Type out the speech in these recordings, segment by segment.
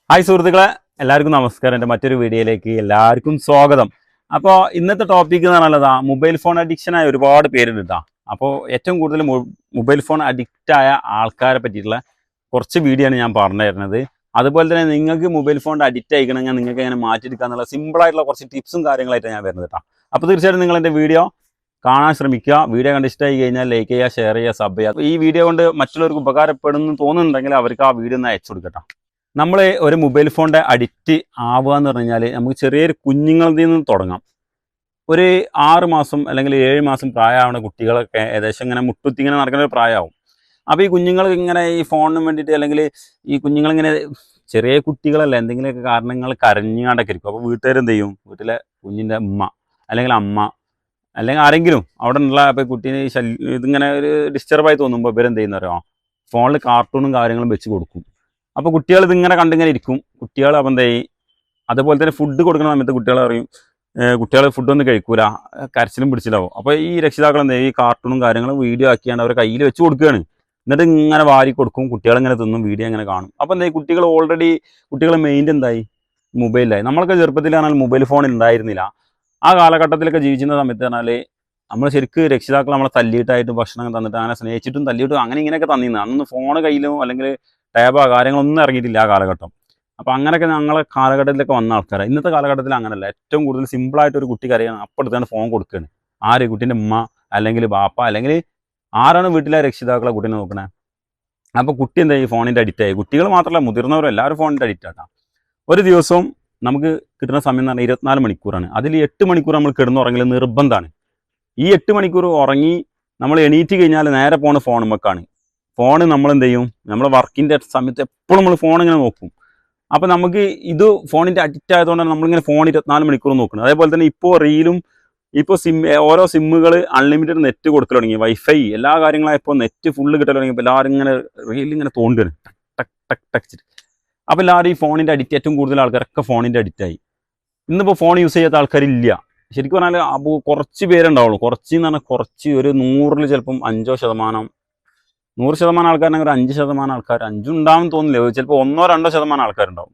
Hi സുഹൃത്തുക്കളെ, എല്ലാവർക്കും നമസ്കാരം. എൻ്റെ മറ്റൊരു വീഡിയോയിലേക്ക് എല്ലാവർക്കും സ്വാഗതം. അപ്പോൾ ഇന്നത്തെ ടോപ്പിക് എന്ന് പറഞ്ഞാൽ മൊബൈൽ ഫോൺ അഡിക്ഷനായ ഒരുപാട് പേരുണ്ട് കേട്ടോ. അപ്പോൾ ഏറ്റവും കൂടുതൽ മൊബൈൽ ഫോൺ അഡിക്റ്റായ ആൾക്കാരെ പറ്റിയിട്ടുള്ള കുറച്ച് വീഡിയോ ആണ് ഞാൻ പറഞ്ഞു തരുന്നത്. അതുപോലെ തന്നെ നിങ്ങൾക്ക് മൊബൈൽ ഫോൺ അഡിക്റ്റ് ആയിക്കണമെങ്കിൽ നിങ്ങൾക്ക് എങ്ങനെ മാറ്റിയെടുക്കുക എന്നുള്ള സിമ്പിളായിട്ടുള്ള കുറച്ച് ടിപ്സും കാര്യങ്ങളായിട്ടാണ് ഞാൻ വരുന്നത് കേട്ടോ. അപ്പോൾ തീർച്ചയായിട്ടും നിങ്ങൾ എൻ്റെ വീഡിയോ കാണാൻ ശ്രമിക്കുക. വീഡിയോ കണ്ട് ഇഷ്ടമായി കഴിഞ്ഞാൽ ലൈക്ക് ചെയ്യുക, ഷെയർ ചെയ്യുക, സബ് ചെയ്യുക. ഈ വീഡിയോ കൊണ്ട് മറ്റുള്ളവർക്ക് ഉപകാരപ്പെടുന്നു തോന്നുന്നുണ്ടെങ്കിൽ അവർക്ക് ആ വീഡിയോ ഒന്ന് അയച്ചു കൊടുക്കട്ടോ. നമ്മൾ ഒരു മൊബൈൽ ഫോണിൻ്റെ അഡിക്റ്റ് ആവുക എന്ന് പറഞ്ഞു കഴിഞ്ഞാൽ നമുക്ക് ചെറിയൊരു കുഞ്ഞുങ്ങളിൽ നിന്ന് തുടങ്ങാം. ഒരു 6 മാസം അല്ലെങ്കിൽ 7 മാസം പ്രായമാവുന്ന കുട്ടികളൊക്കെ ഏകദേശം ഇങ്ങനെ മുട്ടുത്തി ഇങ്ങനെ നടക്കുന്ന ഒരു പ്രായമാവും. അപ്പോൾ ഈ കുഞ്ഞുങ്ങൾ ഇങ്ങനെ ഈ ഫോണിന് വേണ്ടിയിട്ട് അല്ലെങ്കിൽ ഈ കുഞ്ഞുങ്ങളിങ്ങനെ ചെറിയ കുട്ടികളല്ല എന്തെങ്കിലുമൊക്കെ കാരണങ്ങൾ കരഞ്ഞാണ്ടൊക്കെ ഇരിക്കും. അപ്പോൾ വീട്ടുകാരെന്ത് ചെയ്യും? വീട്ടിലെ കുഞ്ഞിൻ്റെ ഉമ്മ അല്ലെങ്കിൽ അമ്മ അല്ലെങ്കിൽ ആരെങ്കിലും അവിടെ ഉള്ള ഇപ്പോൾ കുട്ടീനെ ഇതിങ്ങനെ ഒരു ഡിസ്റ്റർബായി തോന്നുമ്പോൾ ഇവരെന്ത് ചെയ്യുന്നവരോ ഫോണിൽ കാർട്ടൂണും കാര്യങ്ങളും വെച്ച് കൊടുക്കും. അപ്പോൾ കുട്ടികൾ ഇതിങ്ങനെ കണ്ടിങ്ങനെ ഇരിക്കും. കുട്ടികൾ അപ്പം എന്താ ചെയ്യും? അതുപോലെ തന്നെ ഫുഡ് കൊടുക്കുന്ന സമയത്ത് കുട്ടികൾ പറയും കുട്ടികൾ ഫുഡൊന്നും കഴിക്കൂല, കരച്ചിലും പിടിച്ചിലാവും. അപ്പോൾ ഈ രക്ഷിതാക്കൾ എന്താ ഈ കാർട്ടൂണും കാര്യങ്ങളും വീഡിയോ ആക്കിയാണ് അവരെ കയ്യിൽ വെച്ച് കൊടുക്കുകയാണ്. എന്നിട്ട് ഇങ്ങനെ വാരി കൊടുക്കും, കുട്ടികളിങ്ങനെ തിന്നും, വീഡിയോ ഇങ്ങനെ കാണും. അപ്പോൾ എന്താ കുട്ടികൾ ഓൾറെഡി കുട്ടികളെ മെയിൻ്റെ എന്തായി? മൊബൈലിലായി. നമ്മളൊക്കെ ചെറുപ്പത്തിലാണെങ്കിൽ മൊബൈൽ ഫോൺ ഉണ്ടായിരുന്നില്ല. ആ കാലഘട്ടത്തിലൊക്കെ ജീവിച്ചിരുന്ന സമയത്ത് പറഞ്ഞാൽ നമ്മൾ ശരിക്കും രക്ഷിതാക്കൾ നമ്മളെ തല്ലിയിട്ടായിട്ട് ഭക്ഷണം തന്നിട്ട് അങ്ങനെ സ്നേഹിച്ചിട്ടും തല്ലിയിട്ടും അങ്ങനെ ഇങ്ങനെയൊക്കെ തന്നിരുന്നു. അന്നൊന്നും ഫോൺ കയ്യിലോ അല്ലെങ്കിൽ ടാബോ കാര്യങ്ങളൊന്നും ഇറങ്ങിയിട്ടില്ല ആ കാലഘട്ടം. അപ്പോൾ അങ്ങനെയൊക്കെ ഞങ്ങളെ കാലഘട്ടത്തിലൊക്കെ വന്ന ആൾക്കാരാണ്. ഇന്നത്തെ കാലഘട്ടത്തിൽ അങ്ങനെയല്ല. ഏറ്റവും കൂടുതൽ സിമ്പിളായിട്ട് ഒരു കുട്ടി കരയാണ് അപ്പോൾ എടുത്താണ് ഫോൺ കൊടുക്കുകയാണ്. ആര്? കുട്ടീൻ്റെ ഉമ്മ അല്ലെങ്കിൽ ബാപ്പ അല്ലെങ്കിൽ ആരാണ് വീട്ടിലെ രക്ഷിതാക്കളെ കുട്ടീനെ നോക്കണേ. അപ്പോൾ കുട്ടി എന്താ ഈ ഫോണിൻ്റെ അഡിക്റ്റായി. കുട്ടികൾ മാത്രമല്ല മുതിർന്നവരും എല്ലാവരും ഫോണിൻ്റെ അഡിക്റ്റാണ്. ഒരു ദിവസവും നമുക്ക് കിട്ടുന്ന സമയം എന്ന് പറഞ്ഞാൽ 24 മണിക്കൂറാണ്. അതിൽ 8 മണിക്കൂർ നമ്മൾ കിടന്നുറങ്ങൽ നിർബന്ധമാണ്. ഈ 8 മണിക്കൂർ ഉറങ്ങി നമ്മൾ എണീറ്റ് കഴിഞ്ഞാൽ നേരെ പോണ ഫോണുമ്മക്കാണ്. ഫോണ് നമ്മളെന്ത് ചെയ്യും? നമ്മളെ വർക്കിൻ്റെ സമയത്ത് എപ്പോഴും നമ്മൾ ഫോൺ ഇങ്ങനെ നോക്കും. അപ്പോൾ നമുക്ക് ഇത് ഫോണിൻ്റെ അഡിക്റ്റ് ആയതുകൊണ്ടാണ് നമ്മളിങ്ങനെ ഫോൺ 24 മണിക്കൂർ നോക്കുന്നത്. അതേപോലെ തന്നെ ഇപ്പോൾ റീലും ഇപ്പോൾ ഓരോ സിമ്മുകൾ അൺലിമിറ്റഡ് നെറ്റ് കൊടുക്കൽ തുടങ്ങി. വൈഫൈ എല്ലാ കാര്യങ്ങളായപ്പോൾ നെറ്റ് ഫുള്ള് കിട്ടൽ തുടങ്ങിയപ്പോൾ എല്ലാവരും ഇങ്ങനെ റീലിങ്ങനെ തോണ്ടുകയാണ് ടക്ക് ടക്ക് ടക്ക്. അപ്പോൾ എല്ലാവരും ഈ ഫോണിൻ്റെ അഡിക്റ്റ്, ഏറ്റവും കൂടുതൽ ആൾക്കാരൊക്കെ ഫോണിൻ്റെ അഡിക്റ്റായി. ഇന്നിപ്പോൾ ഫോൺ യൂസ് ചെയ്യാത്ത ആൾക്കാരില്ല. ശരിക്കും പറഞ്ഞാൽ അപ്പോൾ കുറച്ച് പേരുണ്ടാവുള്ളൂ. കുറച്ച് എന്ന് പറഞ്ഞാൽ കുറച്ച് ഒരു 100-ൽ ചിലപ്പം 5% 100% ആൾക്കാരുണ്ടെങ്കിൽ ഒരു 5% ആൾക്കാർ, 5 ഉണ്ടാവും തോന്നില്ല, ചിലപ്പോൾ 1-2% ആൾക്കാരുണ്ടാവും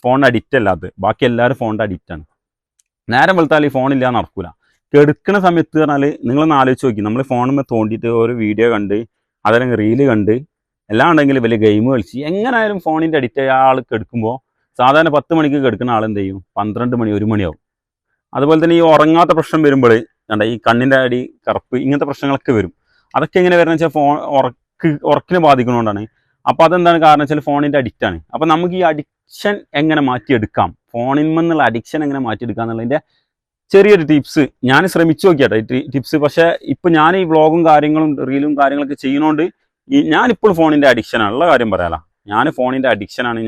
ഫോണിന് അഡിക്റ്റ് അല്ലാത്തത്. ബാക്കി എല്ലാവരും ഫോണിൻ്റെ അഡിക്റ്റാണ്. നേരം വെളുത്താൽ ഈ ഫോണില്ല നടക്കൂല. കെടുക്കുന്ന സമയത്ത് പറഞ്ഞാൽ നിങ്ങളൊന്ന് ആലോചിച്ച് നോക്കി, നമ്മൾ ഫോണിൽ തോണ്ടിയിട്ട് ഒരു വീഡിയോ കണ്ട് അതല്ലെങ്കിൽ റീല് കണ്ട് എല്ലാം ഉണ്ടെങ്കിൽ വലിയ ഗെയിം കളിച്ച് എങ്ങനെയായാലും ഫോണിൻ്റെ അഡിക്റ്റ് ആയ ആൾ കെടുക്കുമ്പോൾ സാധാരണ 10 മണിക്ക് കെടുക്കുന്ന ആൾ എന്ത് ചെയ്യും? 12 മണി 1 മണിയാവും. അതുപോലെ തന്നെ ഈ ഉറങ്ങാത്ത പ്രശ്നം വരുമ്പോൾ കണ്ട ഈ കണ്ണിൻ്റെ അടി കറുപ്പ് ഇങ്ങനത്തെ പ്രശ്നങ്ങളൊക്കെ വരും. അതൊക്കെ എങ്ങനെ വരുന്നത് വെച്ചാൽ ഫോൺ ഉറക്കിനെ ബാധിക്കുന്നതുകൊണ്ടാണ്. അപ്പോൾ അതെന്താണ് കാരണം വെച്ചാൽ ഫോണിൻ്റെ അഡിക്റ്റാണ്. അപ്പോൾ നമുക്ക് ഈ അഡിക്ഷൻ എങ്ങനെ മാറ്റിയെടുക്കാം, ഫോണിൽ നിന്നുള്ള അഡിക്ഷൻ എങ്ങനെ മാറ്റിയെടുക്കാം എന്നുള്ളതിൻ്റെ ചെറിയൊരു ടിപ്സ് ഞാൻ ശ്രമിച്ചു നോക്കിയാട്ടെ ഈ ടിപ്സ്. പക്ഷേ ഇപ്പോൾ ഞാൻ ഈ വ്ളോഗും കാര്യങ്ങളും റീലും കാര്യങ്ങളൊക്കെ ചെയ്യുന്നതുകൊണ്ട് ഞാനിപ്പോൾ ഫോണിൻ്റെ അഡിക്ഷനാണുള്ള കാര്യം പറയാല. ഞാൻ ഫോണിൻ്റെ അഡിക്ഷനാണ്.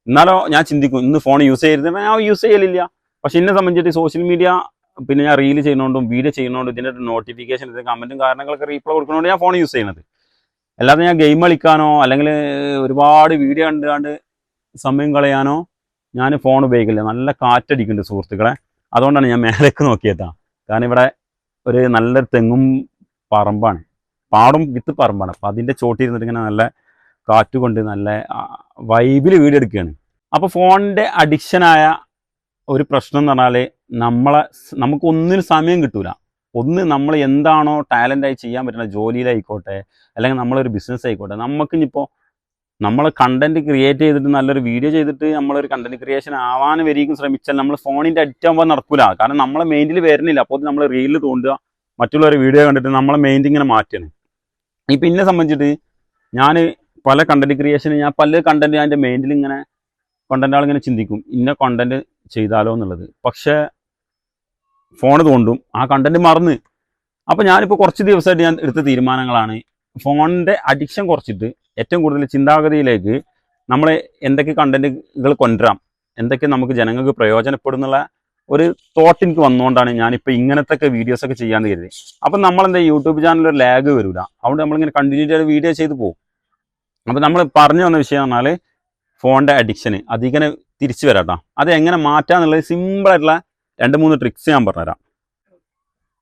എന്നാലോ ഞാൻ ചിന്തിക്കും ഇന്ന് ഫോൺ യൂസ് ചെയ്യരുത്, ഞാൻ യൂസ് ചെയ്യലില്ല. പക്ഷെ എന്നെ സംബന്ധിച്ചിട്ട് സോഷ്യൽ മീഡിയ പിന്നെ ഞാൻ റീല് ചെയ്യുന്നതുകൊണ്ടും വീഡിയോ ചെയ്യുന്നതുകൊണ്ടും ഇതിൻ്റെ നോട്ടിഫിക്കേഷൻ ഇതിൻ്റെ കമൻറ്റും കാരണങ്ങളൊക്കെ റീപ്ലൈ കൊടുക്കുന്നതുകൊണ്ട് ഞാൻ ഫോൺ യൂസ് ചെയ്യുന്നത്. അല്ലാതെ ഞാൻ ഗെയിം കളിക്കാനോ അല്ലെങ്കിൽ ഒരുപാട് വീഡിയോ കണ്ടുകൊണ്ട് സമയം കളയാനോ ഞാൻ ഫോൺ ഉപയോഗിക്കില്ല. നല്ല കാറ്റടിക്കുന്നുണ്ട് സുഹൃത്തുക്കളെ, അതുകൊണ്ടാണ് ഞാൻ മേലേക്ക് നോക്കിയതാ. കാരണം ഇവിടെ ഒരു നല്ലൊരു തെങ്ങും പറമ്പാണ്, പാടും വിത്ത് പറമ്പാണ്. അപ്പം അതിൻ്റെ ചോട്ടിരുന്നിട്ട് ഇങ്ങനെ നല്ല കാറ്റ് കൊണ്ട് നല്ല വൈബിൽ വീഡിയോ എടുക്കുകയാണ്. അപ്പോൾ ഫോണിൻ്റെ അഡിക്ഷനായ ഒരു പ്രശ്നം എന്ന് പറഞ്ഞാൽ നമുക്കൊന്നിനും സമയം കിട്ടൂല. നമ്മൾ എന്താണോ ടാലൻ്റായി ചെയ്യാൻ പറ്റുന്ന ജോലിയിലായിക്കോട്ടെ അല്ലെങ്കിൽ നമ്മളൊരു ബിസിനസ് ആയിക്കോട്ടെ, നമുക്കിപ്പോൾ നമ്മൾ കണ്ടൻറ്റ് ക്രിയേറ്റ് ചെയ്തിട്ട് നല്ലൊരു വീഡിയോ ചെയ്തിട്ട് നമ്മളൊരു കണ്ടൻറ്റ് ക്രിയേഷൻ ആവാൻ വരികയും ശ്രമിച്ചാൽ നമ്മൾ ഫോണിൻ്റെ അഡിക്റ്റ് ആകുമ്പോൾ നടക്കില്ല. കാരണം നമ്മളെ മൈൻഡിൽ വരുന്നില്ല. അപ്പോൾ നമ്മൾ റീലിൽ തോണ്ടുക, മറ്റുള്ളവർ വീഡിയോ കണ്ടിട്ട് നമ്മളെ മൈൻഡ് ഇങ്ങനെ മാറ്റുകയാണ്. ഇപ്പം എന്നെ സംബന്ധിച്ചിട്ട് ഞാൻ പല കണ്ടൻറ്റ് ക്രിയേഷൻ പല കണ്ടൻറ്റ് ഞാൻ എൻ്റെ മൈൻഡിൽ ഇങ്ങനെ ആളിങ്ങനെ ചിന്തിക്കും ഇന്ന കണ്ടൻറ്റ് ചെയ്താലോ എന്നുള്ളത്. പക്ഷേ ഫോൺ തോണ്ടും, ആ കണ്ടൻറ്റ് മറന്ന്. അപ്പോൾ ഞാനിപ്പോൾ കുറച്ച് ദിവസമായിട്ട് ഞാൻ എടുത്ത തീരുമാനങ്ങളാണ് ഫോണിൻ്റെ അഡിക്ഷൻ കുറച്ചിട്ട് ഏറ്റവും കൂടുതൽ ചിന്താഗതിയിലേക്ക് നമ്മൾ എന്തൊക്കെ കണ്ടൻറ്റുകൾ കൊണ്ടുവരാം, എന്തൊക്കെ നമുക്ക് ജനങ്ങൾക്ക് പ്രയോജനപ്പെടുന്നുള്ള ഒരു തോട്ട് എനിക്ക് വന്നുകൊണ്ടാണ് ഞാനിപ്പോൾ ഇങ്ങനത്തെ വീഡിയോസൊക്കെ ചെയ്യാൻ കരുതി. അപ്പം നമ്മളെന്താ യൂട്യൂബ് ചാനലിൽ ഒരു ലാഗ് വരില്ല. അതുകൊണ്ട് നമ്മളിങ്ങനെ കണ്ടിന്യൂ ചെയ്ത് വീഡിയോ ചെയ്ത് പോകും. അപ്പോൾ നമ്മൾ പറഞ്ഞു വന്ന വിഷയം എന്ന് പറഞ്ഞാൽ ഫോണിൻ്റെ അഡിക്ഷന് അതിങ്ങനെ തിരിച്ചു വരാട്ടോ. അത് എങ്ങനെ മാറ്റാന്നുള്ളത് സിമ്പിളായിട്ടുള്ള 2-3 ട്രിക്സ് ഞാൻ പറഞ്ഞുതരാം.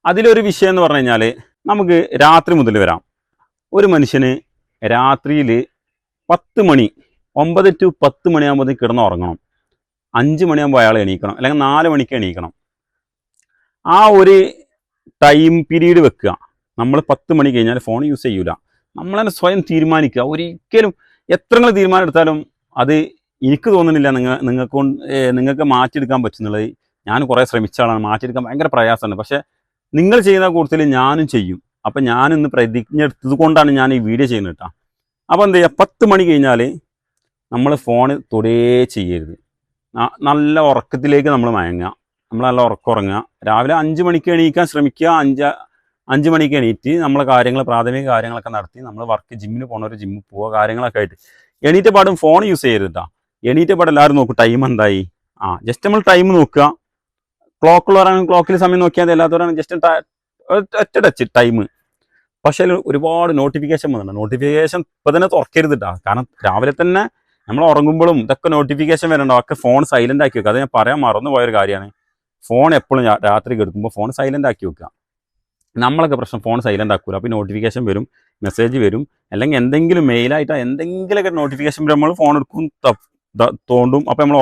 അതിലൊരു വിഷയം എന്ന് പറഞ്ഞു കഴിഞ്ഞാൽ നമുക്ക് രാത്രി മുതൽ വരാം. ഒരു മനുഷ്യന് രാത്രിയിൽ 10 മണി 9 to 10 മണിയാകുമ്പോഴത്തേക്ക് കിടന്ന് ഉറങ്ങണം. 5 മണിയാകുമ്പോൾ അയാൾ എണീക്കണം, അല്ലെങ്കിൽ 4 മണിക്ക് എണീക്കണം. ആ ഒരു ടൈം പീരീഡ് വെക്കുക. നമ്മൾ 10 മണി കഴിഞ്ഞാൽ ഫോൺ യൂസ് ചെയ്യൂല. നമ്മൾ തന്നെ സ്വയം തീരുമാനിക്കുക. ഒരിക്കലും എത്ര നിങ്ങൾ തീരുമാനം എടുത്താലും അത് എനിക്ക് തോന്നുന്നില്ല നിങ്ങൾക്ക് മാറ്റിയെടുക്കാൻ പറ്റുന്നുള്ളത്. ഞാൻ കുറേ ശ്രമിച്ച ആളാണ്, മാറ്റിയെടുക്കാൻ ഭയങ്കര പ്രയാസമാണ്. പക്ഷേ നിങ്ങൾ ചെയ്യുന്ന കൂട്ടത്തിൽ ഞാനും ചെയ്യും. അപ്പം ഞാനിന്ന് പ്രതിജ്ഞ എടുത്തത് കൊണ്ടാണ് ഞാൻ ഈ വീഡിയോ ചെയ്യുന്നത് കേട്ടോ. അപ്പോൾ എന്ത് ചെയ്യുക, 10 മണി കഴിഞ്ഞാൽ നമ്മൾ ഫോൺ തൊടേ ചെയ്യരുത്. നല്ല ഉറക്കത്തിലേക്ക് നമ്മൾ മയങ്ങുക. നമ്മൾ നല്ല ഉറങ്ങുക. രാവിലെ 5 മണിക്ക് എണീക്കാൻ ശ്രമിക്കുക. 5 മണിക്ക് എണീറ്റ് നമ്മളെ കാര്യങ്ങൾ, പ്രാഥമിക കാര്യങ്ങളൊക്കെ നടത്തി നമ്മൾ ജിമ്മിന് പോകുന്നവർ ജിമ്മിൽ പോവുക, കാര്യങ്ങളൊക്കെ ആയിട്ട് എണീറ്റ പാടും ഫോൺ യൂസ് ചെയ്യരുത് കേട്ടോ. എണീറ്റ പാടും എല്ലാവരും നോക്കും ടൈം എന്തായി. ജസ്റ്റ് നമ്മൾ ടൈം നോക്കുക. ക്ലോക്കുള്ളവരാണെങ്കിൽ ക്ലോക്കിൽ സമയം നോക്കിയാൽ മതി. അല്ലാത്തവരാണെങ്കിൽ ജസ്റ്റ് ഒറ്റ ടച്ച് ടൈം. പക്ഷേ ഒരുപാട് നോട്ടിഫിക്കേഷൻ വന്നിട്ടുണ്ട്. നോട്ടിഫിക്കേഷൻ ഇപ്പോൾ തന്നെ തുറക്കരുത് കേട്ടോ. കാരണം രാവിലെ തന്നെ നമ്മൾ ഉറങ്ങുമ്പോഴും ഇതൊക്കെ നോട്ടിഫിക്കേഷൻ വരണ്ടാവും. ഒക്കെ ഫോൺ സൈലൻ്റ് ആക്കി വെക്കുക. അത് ഞാൻ പറയാൻ മറന്നു പോയൊരു കാര്യമാണ്. ഫോൺ എപ്പോഴും രാത്രി കിടക്കുമ്പോൾ ഫോൺ സൈലൻ്റ് ആക്കി വെക്കുക. നമ്മളൊക്കെ പ്രശ്നം ഫോൺ സൈലൻ്റ് ആക്കൂല. അപ്പോൾ നോട്ടിഫിക്കേഷൻ വരും, മെസ്സേജ് വരും, അല്ലെങ്കിൽ എന്തെങ്കിലും മെയിലായിട്ടോ എന്തെങ്കിലുമൊക്കെ നോട്ടിഫിക്കേഷൻ വരും, നമ്മൾ ഫോൺ എടുക്കും, തോണ്ടും. അപ്പോൾ നമ്മൾ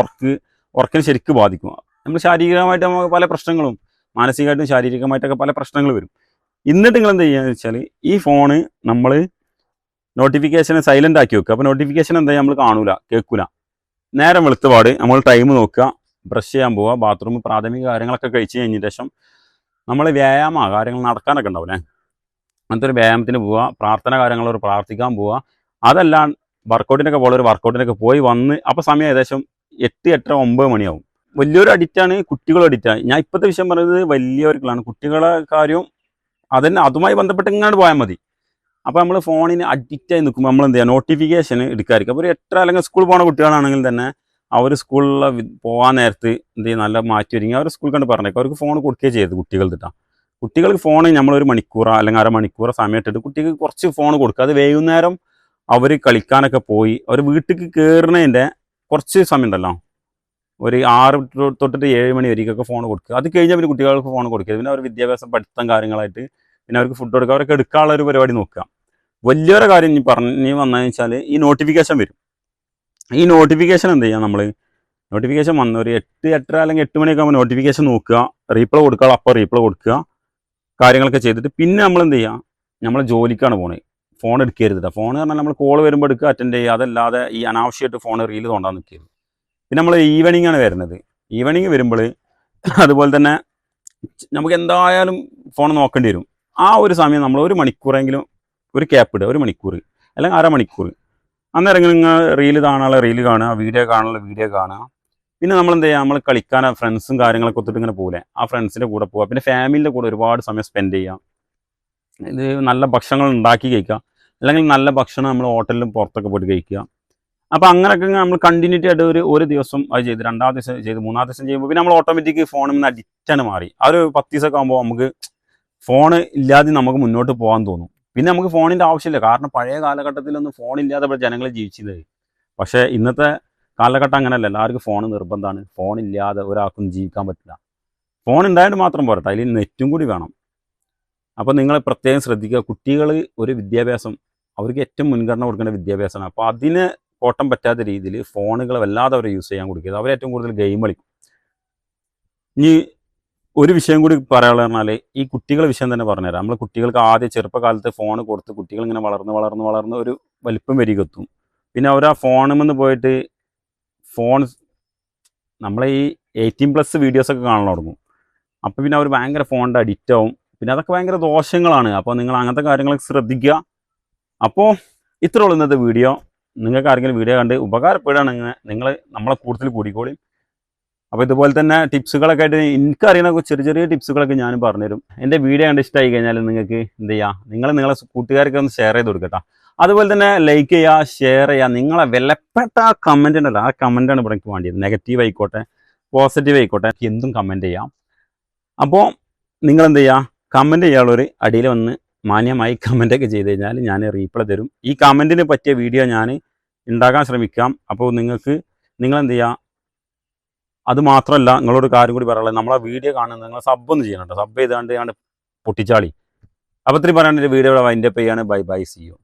ഉറക്കിന് ശരിക്കും ബാധിക്കും. നമ്മൾ ശാരീരികമായിട്ട് നമുക്ക് പല പ്രശ്നങ്ങളും, മാനസികമായിട്ടും ശാരീരികമായിട്ടൊക്കെ പല പ്രശ്നങ്ങൾ വരും. എന്നിട്ട് നിങ്ങൾ എന്ത് ചെയ്യുക വെച്ചാൽ ഈ ഫോണ് നമ്മൾ നോട്ടിഫിക്കേഷൻ സൈലൻ്റ് ആക്കി വെക്കുക. അപ്പോൾ നോട്ടിഫിക്കേഷൻ എന്താ നമ്മൾ കാണൂല, കേൾക്കൂല. നേരം വെളുത്തപാട് നമ്മൾ ടൈം നോക്കുക, ബ്രഷ് ചെയ്യാൻ പോവുക, ബാത്റൂം പ്രാഥമിക കാര്യങ്ങളൊക്കെ കഴിച്ച് കഴിഞ്ഞ ശേഷം നമ്മൾ വ്യായാമ കാര്യങ്ങൾ നടക്കാനൊക്കെ ഉണ്ടാവില്ലേ, അങ്ങനത്തെ ഒരു വ്യായാമത്തിന് പോവുക, പ്രാർത്ഥന കാര്യങ്ങളൊരു പ്രാർത്ഥിക്കാൻ പോവുക. അതെല്ലാം വർക്കൗട്ടിനൊക്കെ പോലെ ഒരു വർക്കൗട്ടിനൊക്കെ പോയി വന്ന് അപ്പോൾ സമയം ഏകദേശം 8, 8, 9 മണിയാവും. വലിയൊരു അഡിക്റ്റാണ്, കുട്ടികളും അഡിക്റ്റാണ്. ഞാൻ ഇപ്പോഴത്തെ വിഷയം പറയുന്നത് വലിയവർക്കുള്ളതാണ്. കുട്ടികളെ കാര്യവും അതുമായി ബന്ധപ്പെട്ട് ഇങ്ങോട്ട് പോയാൽ മതി. അപ്പോൾ നമ്മൾ ഫോണിന് അഡിക്റ്റായി നിൽക്കുമ്പോൾ നമ്മൾ എന്ത് ചെയ്യുക, നോട്ടിഫിക്കേഷൻ എടുക്കാതിരിക്കും. അപ്പോൾ ഒരു 8 അല്ലെങ്കിൽ സ്കൂൾ പോകുന്ന കുട്ടികളാണെങ്കിൽ തന്നെ അവർ സ്കൂളിൽ പോകാൻ നേരത്ത് എന്ത് ചെയ്യും, നല്ല മാറ്റി ഒരുങ്ങി അവർ സ്കൂളിൽ കണ്ട് പറഞ്ഞേക്കും. അവർക്ക് ഫോൺ കൊടുക്കുകയും ചെയ്ത് കുട്ടികൾക്ക് ഫോൺ നമ്മളൊരു മണിക്കൂറോ അല്ലെങ്കിൽ അരമണിക്കൂറോ സമയം ഇട്ടിട്ട് കുട്ടികൾക്ക് കുറച്ച് ഫോൺ കൊടുക്കുക. അത് വൈകുന്നേരം അവർ കളിക്കാനൊക്കെ പോയി അവർ വീട്ടിലേക്ക് കയറുന്നതിൻ്റെ കുറച്ച് സമയം ഉണ്ടല്ലോ, ഒരു 6 തൊട്ടിട്ട് 7 മണി വരെയൊക്കെ ഫോൺ കൊടുക്കുക. അത് കഴിഞ്ഞാൽ പിന്നെ കുട്ടികൾക്ക് ഫോൺ കൊടുക്കുക. പിന്നെ അവർ വിദ്യാഭ്യാസം പഠിത്തം കാര്യങ്ങളായിട്ട് പിന്നെ അവർക്ക് ഫുഡ് കൊടുക്കുക, അവരൊക്കെ എടുക്കാനുള്ള ഒരു പരിപാടി നോക്കുക. വലിയൊരു കാര്യം പറഞ്ഞു വന്നതെന്ന് വെച്ചാൽ ഈ നോട്ടിഫിക്കേഷൻ വരും. ഈ നോട്ടിഫിക്കേഷൻ എന്ത് ചെയ്യുക, നമ്മൾ നോട്ടിഫിക്കേഷൻ വന്ന ഒരു 8, 8:30 അല്ലെങ്കിൽ 8 മണിയൊക്കെ ആകുമ്പോൾ നോട്ടിഫിക്കേഷൻ നോക്കുക, റീപ്ലൈ കൊടുക്കുക, അപ്പോൾ റീപ്ലൈ കൊടുക്കുക, കാര്യങ്ങളൊക്കെ ചെയ്തിട്ട് പിന്നെ നമ്മൾ എന്ത് ചെയ്യുക, നമ്മൾ ജോലിക്കാണ് പോണത്. ഫോൺ എടുക്കരുത്. ഫോൺ പറഞ്ഞാൽ നമ്മൾ കോൾ വരുമ്പോൾ എടുക്കുക, അറ്റൻഡ് ചെയ്യുക. അതല്ലാതെ ഈ അനാവശ്യമായിട്ട് ഫോൺ റീല് തോണ്ടാൻ നിൽക്കരുത്. പിന്നെ നമ്മൾ ഈവനിങ് ആണ് വരുന്നത്. ഈവനിങ് വരുമ്പോൾ അതുപോലെ തന്നെ നമുക്ക് എന്തായാലും ഫോൺ നോക്കേണ്ടി വരും. ആ ഒരു സമയം നമ്മൾ ഒരു മണിക്കൂറെങ്കിലും ഒരു ക്യാപ്പ് ഇടുക, 1 മണിക്കൂർ അല്ലെങ്കിൽ അരമണിക്കൂർ. അന്നേരം നിങ്ങൾ റീല് കാണാനുള്ള റീല് കാണുക, വീഡിയോ കാണാനുള്ള വീഡിയോ കാണുക. പിന്നെ നമ്മൾ എന്ത് ചെയ്യുക, നമ്മൾ കളിക്കാൻ ഫ്രണ്ട്സും കാര്യങ്ങളൊക്കെ ഒത്തിട്ട് ഇങ്ങനെ പോലെ ആ ഫ്രണ്ട്സിൻ്റെ കൂടെ പോവുക. പിന്നെ ഫാമിലിൻ്റെ കൂടെ ഒരുപാട് സമയം സ്പെൻഡ് ചെയ്യുക. ഇത് നല്ല ഭക്ഷണങ്ങൾ ഉണ്ടാക്കി കഴിക്കുക, അല്ലെങ്കിൽ നല്ല ഭക്ഷണം നമ്മൾ ഹോട്ടലിലും പുറത്തൊക്കെ പോയിട്ട് കഴിക്കുക. അപ്പോൾ അങ്ങനെയൊക്കെ നമ്മൾ കണ്ടിന്യൂറ്റി ആയിട്ട് ഒരു ദിവസം അത് ചെയ്ത്, 2-ാം ദിവസം ചെയ്ത്, 3-ാം ദിവസം ചെയ്യുമ്പോൾ പിന്നെ നമ്മൾ ഓട്ടോമാറ്റിക് ഫോണിൽ നിന്ന് അഡിക്റ്റാണ് മാറി. ആ ഒരു 10 ദിവസമൊക്കെ ആകുമ്പോൾ നമുക്ക് ഫോൺ ഇല്ലാതെ നമുക്ക് മുന്നോട്ട് പോകാൻ തോന്നും. പിന്നെ നമുക്ക് ഫോണിൻ്റെ ആവശ്യമില്ല. കാരണം പഴയ കാലഘട്ടത്തിലൊന്നും ഫോണില്ലാതെ ജനങ്ങൾ ജീവിച്ചത്. പക്ഷേ ഇന്നത്തെ കാലഘട്ടം അങ്ങനെയല്ല. എല്ലാവർക്കും ഫോൺ നിർബന്ധമാണ്. ഫോണില്ലാതെ ഒരാൾക്കും ജീവിക്കാൻ പറ്റില്ല. ഫോൺ ഉണ്ടായിട്ട് മാത്രം പോരട്ടെ, അതിൽ നെറ്റും കൂടി വേണം. അപ്പോൾ നിങ്ങൾ പ്രത്യേകം ശ്രദ്ധിക്കുക. കുട്ടികൾ ഒരു വിദ്യാഭ്യാസം, അവർക്ക് ഏറ്റവും മുൻഗണന കൊടുക്കേണ്ട വിദ്യാഭ്യാസമാണ്. അപ്പോൾ അതിന് കോട്ടം പറ്റാത്ത രീതിയിൽ ഫോണുകൾ വല്ലാതെ അവർ യൂസ് ചെയ്യാൻ കൊടുക്കുക. അവരേറ്റവും കൂടുതൽ ഗെയിം കളിക്കും. ഇനി ഒരു വിഷയം കൂടി പറയാനുള്ള പറഞ്ഞാൽ ഈ കുട്ടികളെ വിഷയം തന്നെ പറഞ്ഞുതരാം. നമ്മൾ കുട്ടികൾക്ക് ആദ്യം ചെറുപ്പകാലത്ത് ഫോൺ കൊടുത്ത് കുട്ടികൾ ഇങ്ങനെ വളർന്ന് ഒരു വലിപ്പം വരികെത്തും. പിന്നെ അവർ ആ ഫോണിൽ നിന്ന് പോയിട്ട് നമ്മളെ ഈ 18+ വീഡിയോസൊക്കെ കാണാൻ തുടങ്ങും. അപ്പോൾ പിന്നെ അവർ ഭയങ്കര ഫോണിൻ്റെ അഡിക്റ്റ് ആവും. പിന്നെ അതൊക്കെ ഭയങ്കര ദോഷങ്ങളാണ്. അപ്പോൾ നിങ്ങൾ അങ്ങനത്തെ കാര്യങ്ങളൊക്കെ ശ്രദ്ധിക്കുക. അപ്പോൾ ഇത്ര ഉള്ളൂ ഇന്നത്തെ വീഡിയോ. നിങ്ങൾക്ക് ആരെങ്കിലും വീഡിയോ കണ്ട് ഉപകാരപ്പെടുകയാണെങ്കിൽ നിങ്ങൾ നമ്മളെ കൂടുതൽ കൂടിക്കോളി. അപ്പോൾ ഇതുപോലെ തന്നെ ടിപ്സുകളൊക്കെ ആയിട്ട് എനിക്കറിയുന്ന ചെറിയ ടിപ്സുകളൊക്കെ ഞാൻ പറഞ്ഞുതരും. എൻ്റെ വീഡിയോ കണ്ട് ഇഷ്ടമായി കഴിഞ്ഞാൽ നിങ്ങൾക്ക് എന്ത് ചെയ്യുക, നിങ്ങളെ കൂട്ടുകാർക്ക് ഒന്ന് ഷെയർ ചെയ്ത് കൊടുക്കട്ടോ. അതുപോലെ തന്നെ ലൈക്ക് ചെയ്യുക, ഷെയർ ചെയ്യുക. നിങ്ങളെ വിലപ്പെട്ട ആ കമൻറ്റ് ഉണ്ടല്ലോ, ആ കമൻറ്റാണ് ഇവിടെ എനിക്ക് വേണ്ടിയത്. നെഗറ്റീവ് ആയിക്കോട്ടെ പോസിറ്റീവ് ആയിക്കോട്ടെ, എന്തും കമൻറ്റ് ചെയ്യാം. അപ്പോൾ നിങ്ങളെന്ത് ചെയ്യുക, കമൻറ്റ് ചെയ്യാനുള്ളവർ അടിയിൽ വന്ന് മാന്യമായി കമൻറ്റൊക്കെ ചെയ്ത് കഴിഞ്ഞാൽ ഞാൻ റീപ്ലൈ തരും. ഈ കമൻറ്റിന് പറ്റിയ വീഡിയോ ഞാൻ ഉണ്ടാക്കാൻ ശ്രമിക്കാം. അപ്പോൾ നിങ്ങളെന്ത് ചെയ്യുക, അത് മാത്രമല്ല നിങ്ങളോട് കാര്യം കൂടി പറയാനുള്ളത്, നമ്മളെ വീഡിയോ കാണുന്നത് നിങ്ങൾ സബ്ബൊന്നും ചെയ്യണം കേട്ടോ. സബ് ചെയ്താണ്ട് പൊട്ടിച്ചാളി. അപ്പോൾ ഇത്രയും പറയാണ്ട് വീഡിയോ വൈൻഡപ്പ് ചെയ്യാണ്. Bye bye, see U.